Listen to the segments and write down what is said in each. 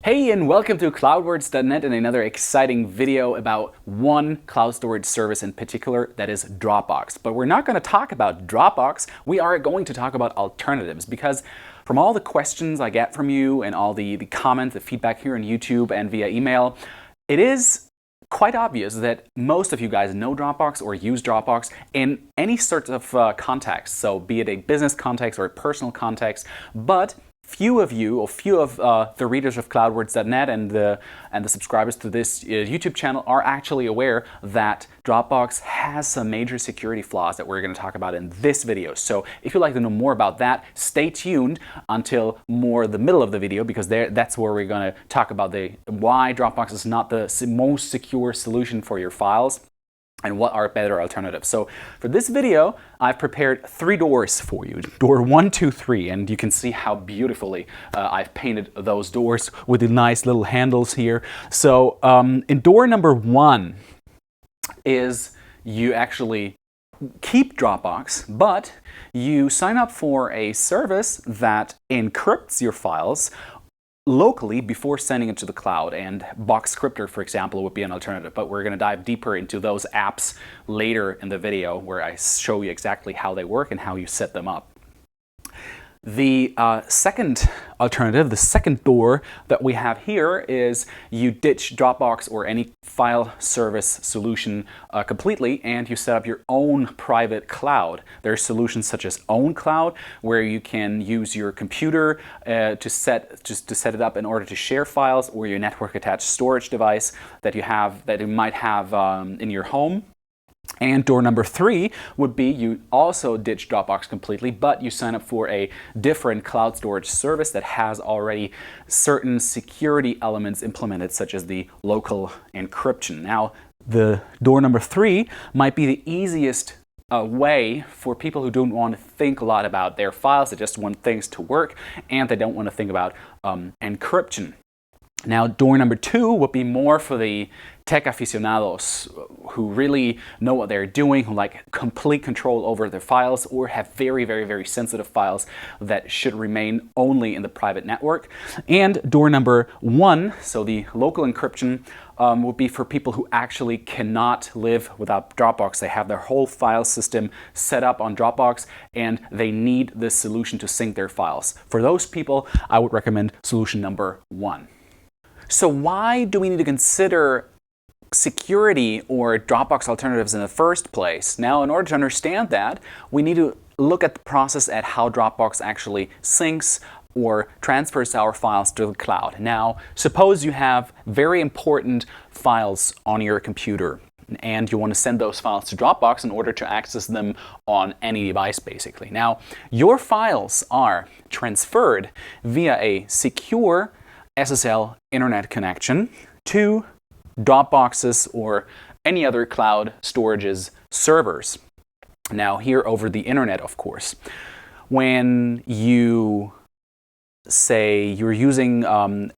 Hey, and welcome to cloudwords.net and another exciting video about one cloud storage service in particular, that is Dropbox. But we're not going to talk about Dropbox, we are going to talk about alternatives, because from all the questions I get from you and all the comments, the feedback here on YouTube and via email, it is quite obvious that most of you guys know Dropbox or use Dropbox in any sort of context, so be it a business context or a personal context, but few of the readers of cloudwords.net and the subscribers to this YouTube channel are actually aware that Dropbox has some major security flaws that we're going to talk about in this video. So if you'd like to know more about that, stay tuned until more the middle of the video, because that's where we're going to talk about why Dropbox is not the most secure solution for your files and what are better alternatives. So for this video, I've prepared 3 doors for you. Door 1, 2, 3, and you can see how beautifully I've painted those doors with the nice little handles here. So in door number 1 is you actually keep Dropbox, but you sign up for a service that encrypts your files locally before sending it to the cloud, and Boxcryptor, for example, would be an alternative, but we're going to dive deeper into those apps later in the video where I show you exactly how they work and how you set them up. The second alternative, the second door that we have here, is you ditch Dropbox or any file service solution completely, and you set up your own private cloud. There are solutions such as OwnCloud, where you can use your computer to set it up in order to share files, or your network attached storage device that you might have in your home. And door number 3 would be you also ditch Dropbox completely, but you sign up for a different cloud storage service that has already certain security elements implemented, such as the local encryption. Now, the door number 3 might be the easiest way for people who don't want to think a lot about their files. They just want things to work, and they don't want to think about encryption. Now, door number 2 would be more for the tech aficionados who really know what they're doing, who like complete control over their files, or have very, very, very sensitive files that should remain only in the private network. And door number 1, so the local encryption, would be for people who actually cannot live without Dropbox. They have their whole file system set up on Dropbox, and they need this solution to sync their files. For those people, I would recommend solution number 1. So why do we need to consider security or Dropbox alternatives in the first place? Now, in order to understand that, we need to look at the process at how Dropbox actually syncs or transfers our files to the cloud. Now, suppose you have very important files on your computer, and you want to send those files to Dropbox in order to access them on any device, basically. Now, your files are transferred via a secure SSL internet connection to Dropbox's or any other cloud storage's servers. Now, here over the internet, of course. When you say you're using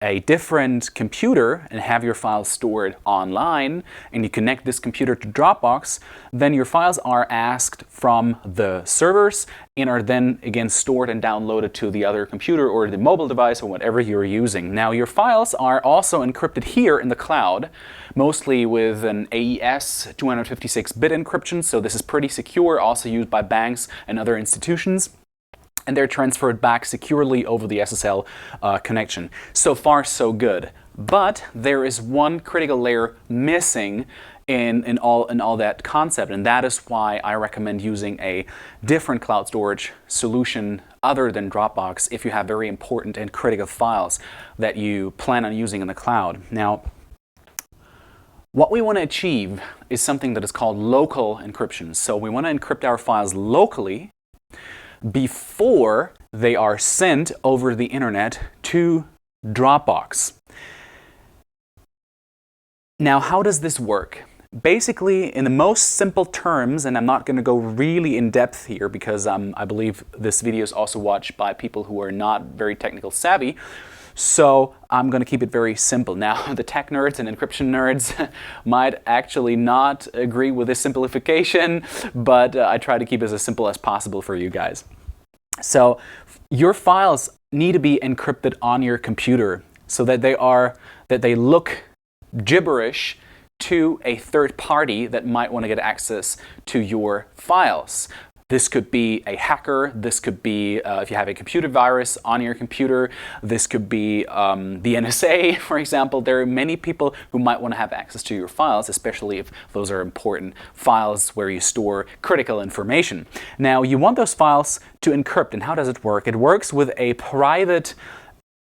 a different computer and have your files stored online, and you connect this computer to Dropbox, then your files are asked from the servers and are then again stored and downloaded to the other computer or the mobile device or whatever you're using. Now, your files are also encrypted here in the cloud, mostly with an AES 256-bit encryption, so this is pretty secure, also used by banks and other institutions. And they're transferred back securely over the SSL connection. So far, so good. But there is one critical layer missing in all that concept, and that is why I recommend using a different cloud storage solution other than Dropbox if you have very important and critical files that you plan on using in the cloud. Now, what we want to achieve is something that is called local encryption. So we want to encrypt our files locally before they are sent over the internet to Dropbox. Now, how does this work? Basically, in the most simple terms, and I'm not going to go really in depth here because I believe this video is also watched by people who are not very technical savvy, so I'm going to keep it very simple. Now, the tech nerds and encryption nerds might actually not agree with this simplification, but I try to keep it as simple as possible for you guys. So your files need to be encrypted on your computer so that they look gibberish to a third party that might want to get access to your files. This could be a hacker. This could be if you have a computer virus on your computer. This could be the NSA, for example. There are many people who might want to have access to your files, especially if those are important files where you store critical information. Now, you want those files to encrypt. And how does it work? It works with a private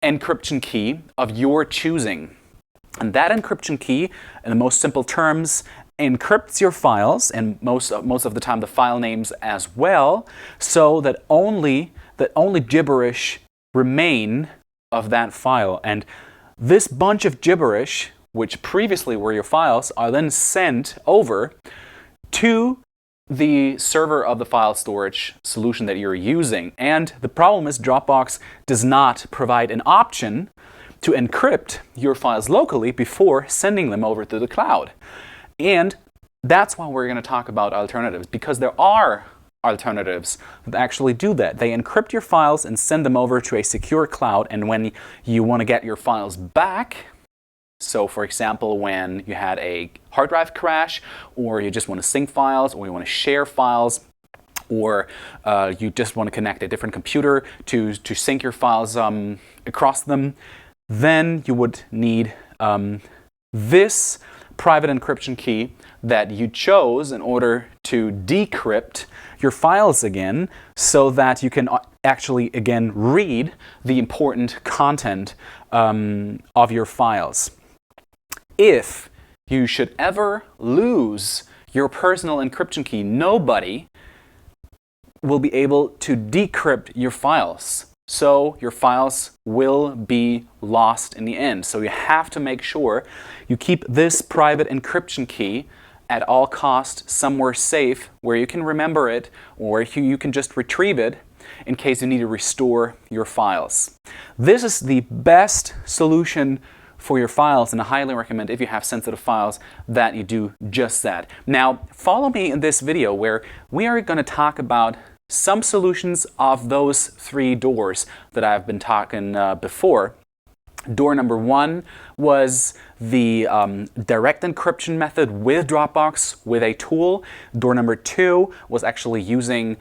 encryption key of your choosing. And that encryption key, in the most simple terms, encrypts your files, and most of the time the file names as well, so that only gibberish remain of that file. And this bunch of gibberish, which previously were your files, are then sent over to the server of the file storage solution that you're using. And the problem is Dropbox does not provide an option to encrypt your files locally before sending them over to the cloud. And that's why we're going to talk about alternatives, because there are alternatives that actually do that. They encrypt your files and send them over to a secure cloud, and when you want to get your files back, so for example, when you had a hard drive crash, or you just want to sync files, or you want to share files, or you just want to connect a different computer to sync your files across them, then you would need this private encryption key that you chose in order to decrypt your files again, so that you can actually again read the important content of your files. If you should ever lose your personal encryption key, nobody will be able to decrypt your files. So your files will be lost in the end. So you have to make sure you keep this private encryption key at all costs somewhere safe where you can remember it, or you can just retrieve it in case you need to restore your files. This is the best solution for your files, and I highly recommend, if you have sensitive files, that you do just that. Now, follow me in this video where we are going to talk about some solutions of those three doors that I've been talking before. Door number one was the direct encryption method with Dropbox with a tool. Door number two was actually using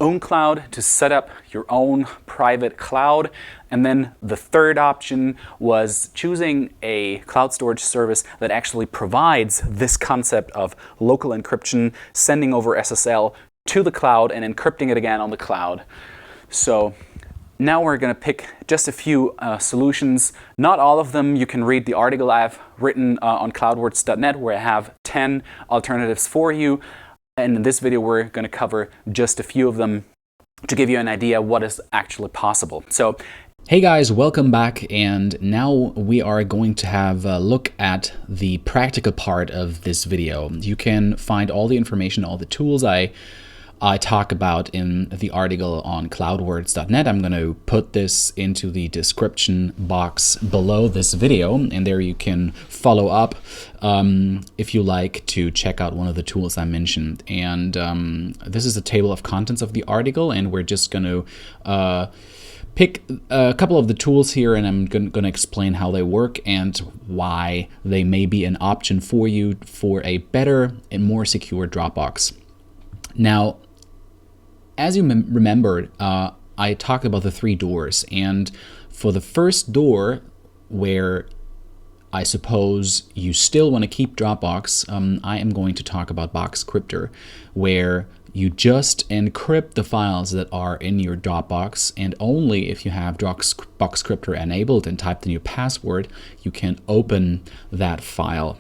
OwnCloud to set up your own private cloud. And then the third option was choosing a cloud storage service that actually provides this concept of local encryption, sending over SSL to the cloud and encrypting it again on the cloud. So now we're going to pick just a few solutions. Not all of them. You can read the article I've written on cloudwords.net where I have 10 alternatives for you. And in this video, we're going to cover just a few of them to give you an idea what is actually possible. So, hey guys, welcome back. And now we are going to have a look at the practical part of this video. You can find all the information, all the tools I talk about in the article on cloudwords.net. I'm going to put this into the description box below this video, and there you can follow up if you like to check out one of the tools I mentioned. And this is a table of contents of the article, and we're just going to pick a couple of the tools here, and I'm going to explain how they work and why they may be an option for you for a better and more secure Dropbox. Now, as you remembered, I talked about the three doors, and for the first door, where I suppose you still want to keep Dropbox, I am going to talk about Boxcryptor, where you just encrypt the files that are in your Dropbox, and only if you have Boxcryptor enabled and typed in your password, you can open that file.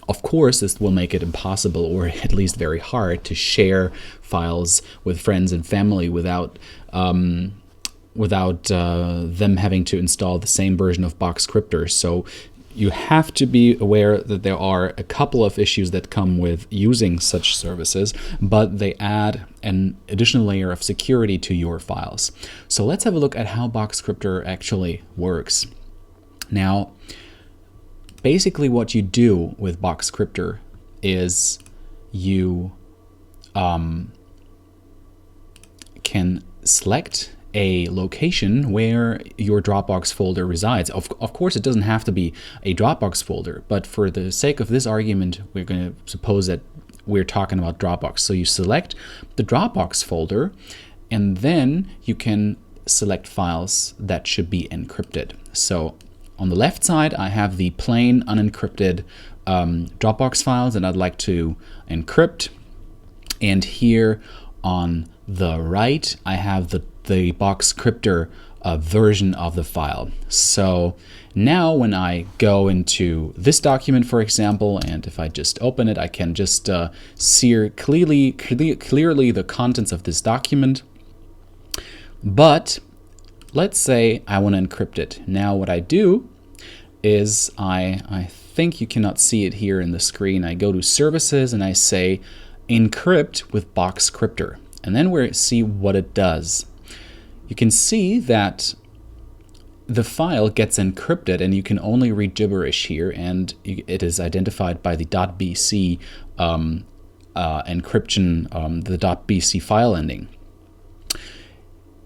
Of course, this will make it impossible, or at least very hard, to share files with friends and family without them having to install the same version of Boxcryptor. So you have to be aware that there are a couple of issues that come with using such services, but they add an additional layer of security to your files. So let's have a look at how Boxcryptor actually works. Now, basically what you do with Boxcryptor is you can select a location where your Dropbox folder resides. Of course, it doesn't have to be a Dropbox folder, but for the sake of this argument, we're going to suppose that we're talking about Dropbox. So you select the Dropbox folder, and then you can select files that should be encrypted. So on the left side, I have the plain unencrypted Dropbox files that I'd like to encrypt. And here on the right, I have the box cryptor version of the file. So now when I go into this document, for example, and if I just open it, I can just see clearly the contents of this document. But let's say I want to encrypt it. Now what I do is I think you cannot see it here in the screen. I go to Services and I say Encrypt with Box Cryptor. And then we see what it does. You can see that the file gets encrypted and you can only read gibberish here, and it is identified by the .bc encryption, the .bc file ending.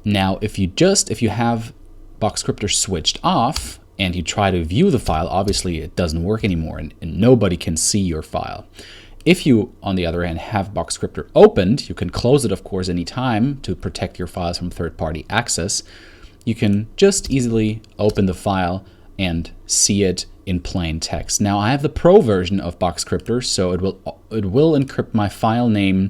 Now, if you have Box Cryptor switched off and you try to view the file, obviously it doesn't work anymore and nobody can see your file. If you, on the other hand, have Box Cryptor opened, you can close it, of course, anytime to protect your files from third-party access. You can just easily open the file and see it in plain text. Now, I have the Pro version of Box Cryptor, so it will encrypt my file name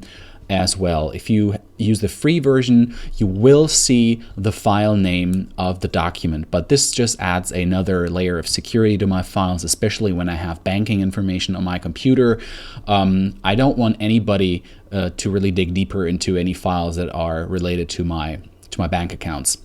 as well. If you use the free version, you will see the file name of the document, but this just adds another layer of security to my files, especially when I have banking information on my computer. I don't want anybody to really dig deeper into any files that are related to my bank accounts.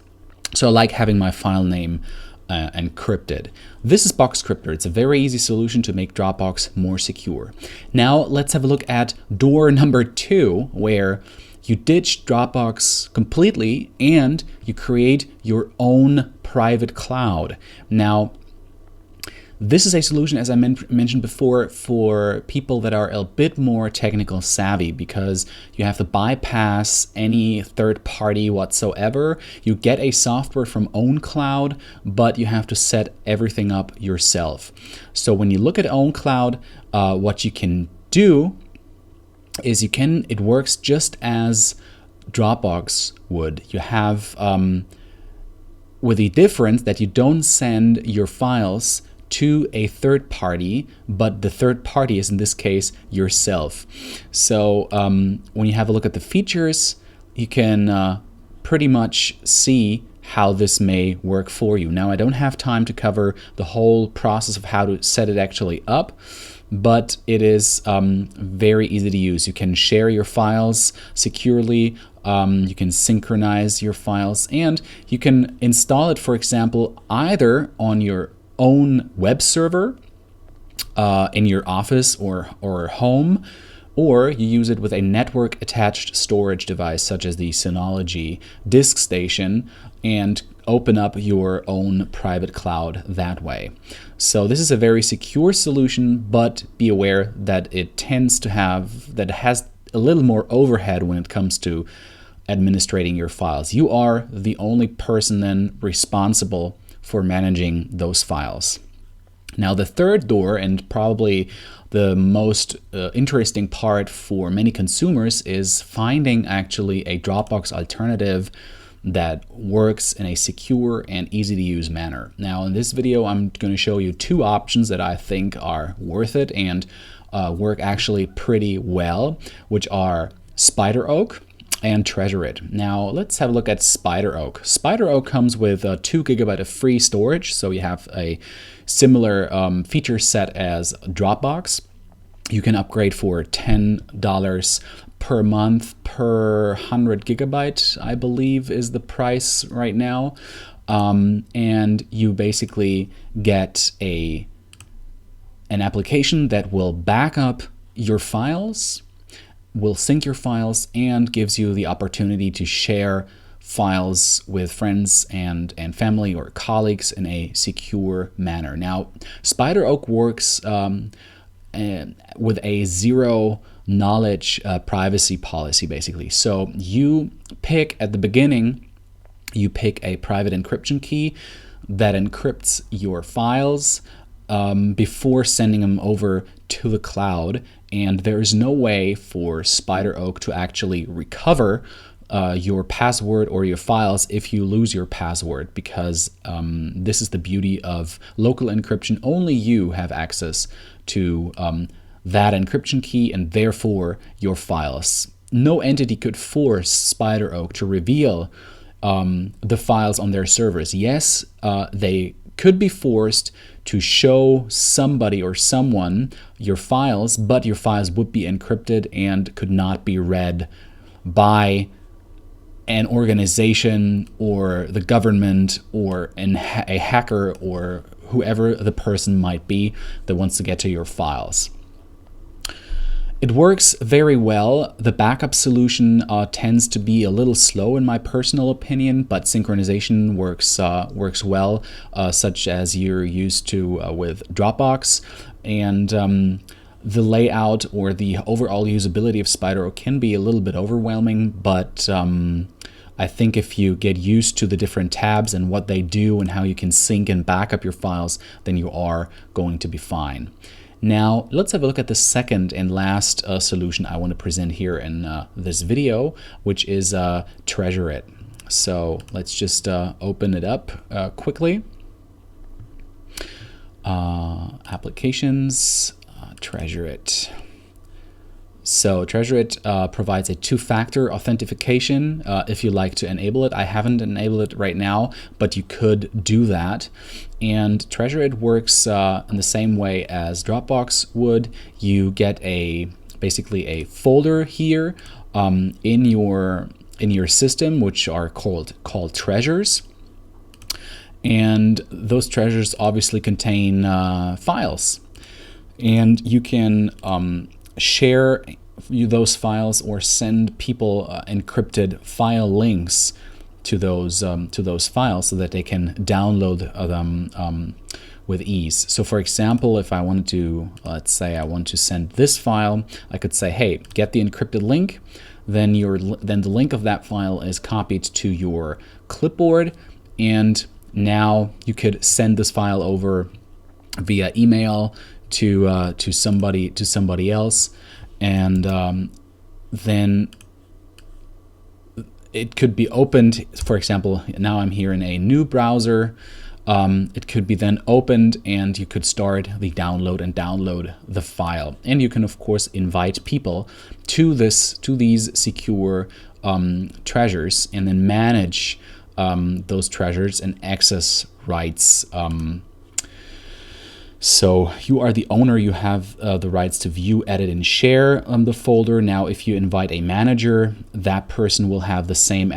So I like having my file name encrypted. This is Box Cryptor. It's a very easy solution to make Dropbox more secure. Now let's have a look at door number 2, where you ditch Dropbox completely and you create your own private cloud. Now, this is a solution, as I mentioned before, for people that are a bit more technical savvy, because you have to bypass any third party whatsoever. You get a software from OwnCloud, but you have to set everything up yourself. So when you look at OwnCloud, what you can do is it works just as Dropbox would. You have, with the difference that you don't send your files to a third party, but the third party is in this case yourself. So when you have a look at the features, you can pretty much see how this may work for you. Now, I don't have time to cover the whole process of how to set it actually up, but it is very easy to use. You can share your files securely, you can synchronize your files, and you can install it, for example, either on your own web server in your office or home, or you use it with a network attached storage device such as the Synology disk station and open up your own private cloud that way. So this is a very secure solution, but be aware that it has a little more overhead when it comes to administrating your files. You are the only person then responsible for managing those files. Now, the third door, and probably the most interesting part for many consumers, is finding actually a Dropbox alternative that works in a secure and easy to use manner. Now, in this video, I'm going to show you 2 options that I think are worth it and work actually pretty well, which are SpyderOak and Tresorit. Now let's have a look at SpyderOak. SpyderOak comes with 2 GB of free storage, so you have a similar feature set as Dropbox. You can upgrade for $10 per month per 100 GB, I believe is the price right now. And you basically get an application that will back up your files, will sync your files, and gives you the opportunity to share files with friends and family or colleagues in a secure manner. Now, SpyderOak works with a zero knowledge privacy policy, basically. So you pick at the beginning you pick a private encryption key that encrypts your files before sending them over to the cloud. And there is no way for SpyderOak to actually recover your password or your files if you lose your password, because this is the beauty of local encryption. Only you have access to that encryption key and therefore your files. No entity could force SpyderOak to reveal the files on their servers. Yes, they could be forced to show somebody or someone your files, but your files would be encrypted and could not be read by an organization or the government or a hacker or whoever the person might be that wants to get to your files. It works very well. The backup solution tends to be a little slow in my personal opinion, but synchronization works well, such as you're used to with Dropbox. And the layout or the overall usability of SpyderOak can be a little bit overwhelming, but I think if you get used to the different tabs and what they do and how you can sync and back up your files, then you are going to be fine. Now, let's have a look at the second and last solution I want to present here in this video, which is Tresorit. So let's just open it up quickly. Applications, Tresorit. So Tresorit provides a two-factor authentication if you like to enable it. I haven't enabled it right now, but you could do that. And Tresorit works in the same way as Dropbox would. You get basically a folder here in your system, which are called treasures. And those treasures obviously contain files. And you can share those files or send people encrypted file links to those files so that they can download them with ease. So for example, if I wanted to, let's say I want to send this file, I could say, hey, get the encrypted link. Then the link of that file is copied to your clipboard, and now you could send this file over via email to somebody else, and then it could be opened. For example, now I'm here in a new browser. It could be then opened, and you could start the download the file. And you can of course invite people to these secure treasures, and then manage those treasures and access rights. So you are the owner, you have the rights to view, edit, and share the folder. Now, if you invite a manager, that person will have the same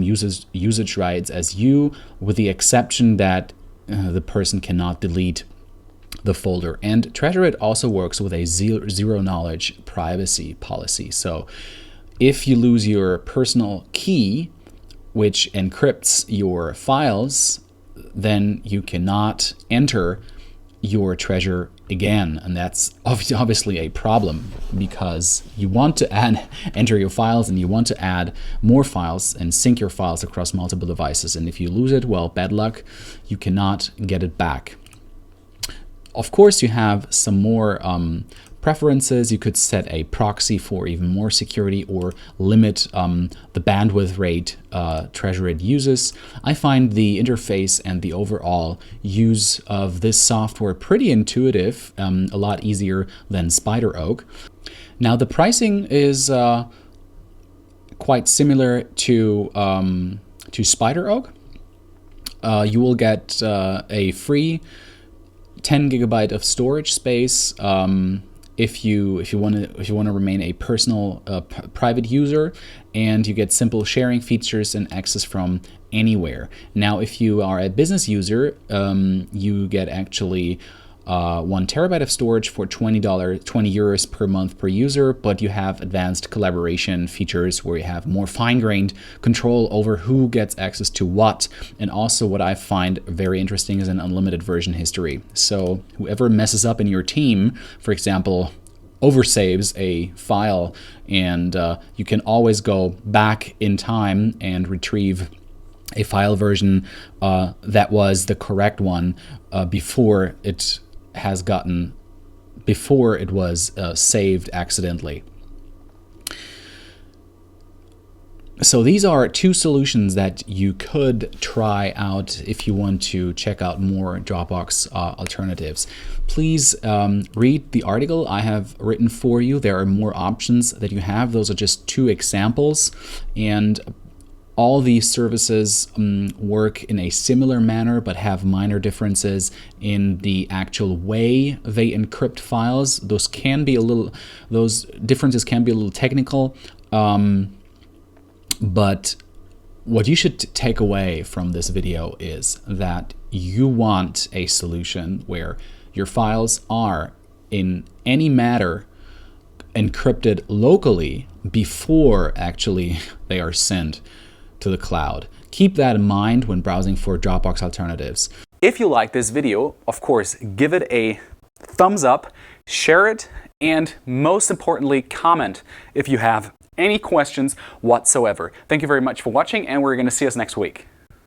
usage rights as you, with the exception that the person cannot delete the folder. And Tresorit also works with a zero knowledge privacy policy. So if you lose your personal key, which encrypts your files, then you cannot enter your treasure again, and that's obviously a problem, because you want to enter your files, and you want to add more files and sync your files across multiple devices. And if you lose it, well, bad luck, you cannot get it back. Of course, you have some more preferences. You could set a proxy for even more security, or limit the bandwidth rate Tresorit uses. I find the interface and the overall use of this software pretty intuitive, a lot easier than SpyderOak. Now, the pricing is quite similar to SpyderOak. You will get a free 10 GB of storage space. If you want to remain a personal private user, and you get simple sharing features and access from anywhere. Now, if you are a business user, you get actually 1 terabyte of storage for €20 per month per user, but you have advanced collaboration features where you have more fine-grained control over who gets access to what. And also, what I find very interesting is an unlimited version history. So whoever messes up in your team, for example, oversaves a file, and you can always go back in time and retrieve a file version that was the correct one before it was saved accidentally. So these are two solutions that you could try out if you want to check out more Dropbox alternatives. Please read the article I have written for you. There are more options that you have. Those are just two examples, and all these services work in a similar manner but have minor differences in the actual way they encrypt files. Those differences can be a little technical. But what you should take away from this video is that you want a solution where your files are in any matter encrypted locally before actually they are sent to the cloud. Keep that in mind when browsing for Dropbox alternatives. If you like this video, of course, give it a thumbs up, share it, and most importantly, comment if you have any questions whatsoever. Thank you very much for watching, and we're going to see us next week.